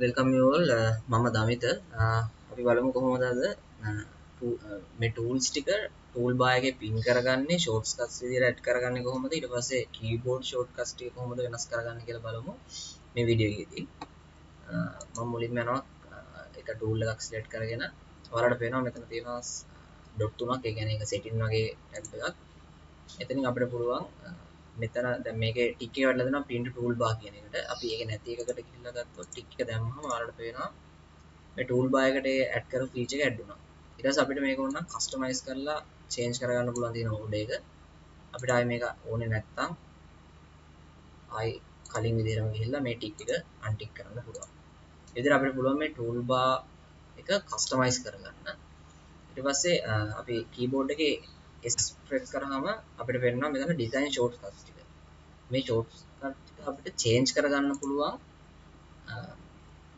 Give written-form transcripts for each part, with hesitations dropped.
Welcome you all. මම දමිත. අපි බලමු කොහොමද අද මේ tools ටික tool bar එකේ pin කරගන්නේ shortcuts විදිහට add කරගන්නේ කොහොමද ඊට පස්සේ keyboard shortcuts ටික කොහොමද වෙනස් කරගන්නේ කියලා බලමු මේ වීඩියෝ එකේදී. මම මුලින්ම යනවා එක tool එකක් select කරගෙන ඔයාලට පේනවා මෙතන තියෙනවා dot තුනක්. ඒ කියන්නේ ඒක setting වගේ tab එකක්. එතනින් අපිට පුළුවන් මෙතන දැන් මේකේ ටික් එක වඩලා දෙනවා print toolbar කියන එකට. අපි ඒක නැති එකකට ගිහිල්ලා ගත්තොත් ටික් එක දැම්මම ඔයාලට පේනවා මේ toolbar එකට add කරපු feature එක add වුණා. ඊට පස්සේ අපිට මේක ඕන නම් customize කරලා change කරගන්න පුළුවන් තියෙන mode එක. අපිට ආයේ මේක ඕනේ නැත්නම් ආයේ කලින් විදිහටම ගිහිල්ලා මේ ටික් එක untick කරන්න පුළුවන්. ඒ විදිහට අපිට පුළුවන් මේ toolbar එක customize කරගන්න. ඊට පස්සේ අපි keyboard එකේ S press කරාම අපිට පේනවා මෙතන design shortcuts ටික. මේ shortcut ටික අපිට change කරගන්න පුළුවන්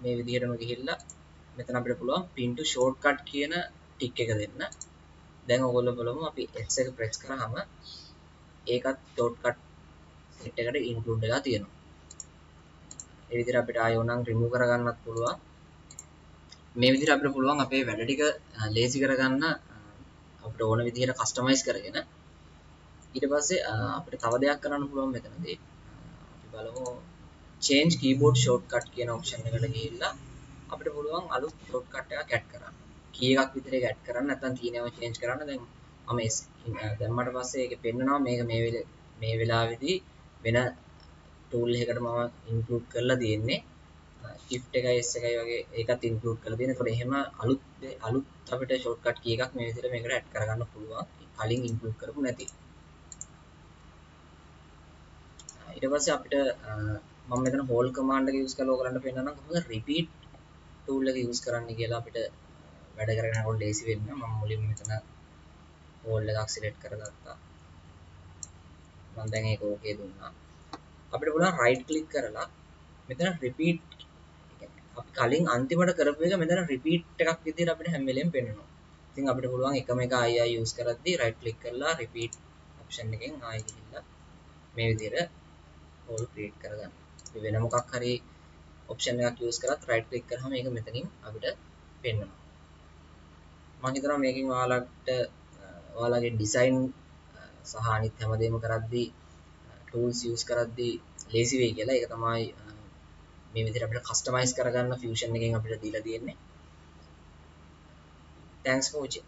මේ විදිහටම ගිහිල්ලා මෙතන අපිට පුළුවන් pin to shortcut කියන ටික් එක දෙන්න. දැන් ඔයගොල්ලෝ බලමු අපි S එක press කරාම ඒකත් shortcut set එකට include වෙලා තියෙනවා. ඒ විදිහට අපිට ආයෙ ඕනනම් remove කරගන්නත් පුළුවන්. මේ විදිහට අපිට පුළුවන් අපේ වැඩ ටික lazy කරගන්න අපිට ඕන විදිහට customize කරගෙන ඊට පස්සේ අපිට තව දෙයක් කරන්න පුළුවන් මෙතනදී. අපි බලමු change keyboard shortcut කියන option එකට ගිහිල්ලා අපිට පුළුවන් අලුත් shortcut එකක් add කරන්න. key එකක් විතර ඒක add කරන්න නැත්නම් තියෙනව change කරන්න. දැන් මම දැම්මට පස්සේ ඒක පෙන්නනවා මේක මේ වෙලාවේදී වෙන tool එකකට මම include කරලා තියෙන්නේ. shift එකයි s එකයි වගේ ඒකත් include කරලා තියෙනවා. ඒකට එහෙම අලුත් අපිට shortcut key එකක් මේ විදිහට මේකට add කරගන්න පුළුවන්. කලින් include කරපු නැති. ඊට පස්සේ අපිට මම මෙතන hold command එක use කරලා ඔයගලන්ට පෙන්නන්නම් කොහොමද repeat tool එක use කරන්න කියලා අපිට වැඩ කරගෙන යනකොට ලේසි වෙන්න. මම මුලින්ම මෙතන hold එකක් select කරගත්තා. මම දැන් ඒක okay දුන්නා. අපිට පුළුවන් right click කරලා මෙතන repeat අපි කලින් අන්තිමට කරපු එක මෙතන repeat එකක් විදිහට අපිට හැම වෙලෙම පෙන්නනවා. ඉතින් අපිට පුළුවන් එකම එක ආයි use කරද්දී right click කරලා repeat option එකෙන් ආයි ගිහිල්ලා මේ විදිහට hole create කරගන්න. අපි වෙන මොකක් හරි option එකක් use කරත් right click කරාම මේක මෙතනින් අපිට පෙන්නනවා. මම හිතනවා මේකෙන් ඔයාලට ඔයාලගේ design සහ අනිත් හැමදේම කරද්දී tools use කරද්දී lazy වෙයි කියලා. ඒක තමයි මේ විදිහට අපිට customize කරගන්න fusion එකෙන් අපිට දීලා තියෙන්නේ. Thanks for watching.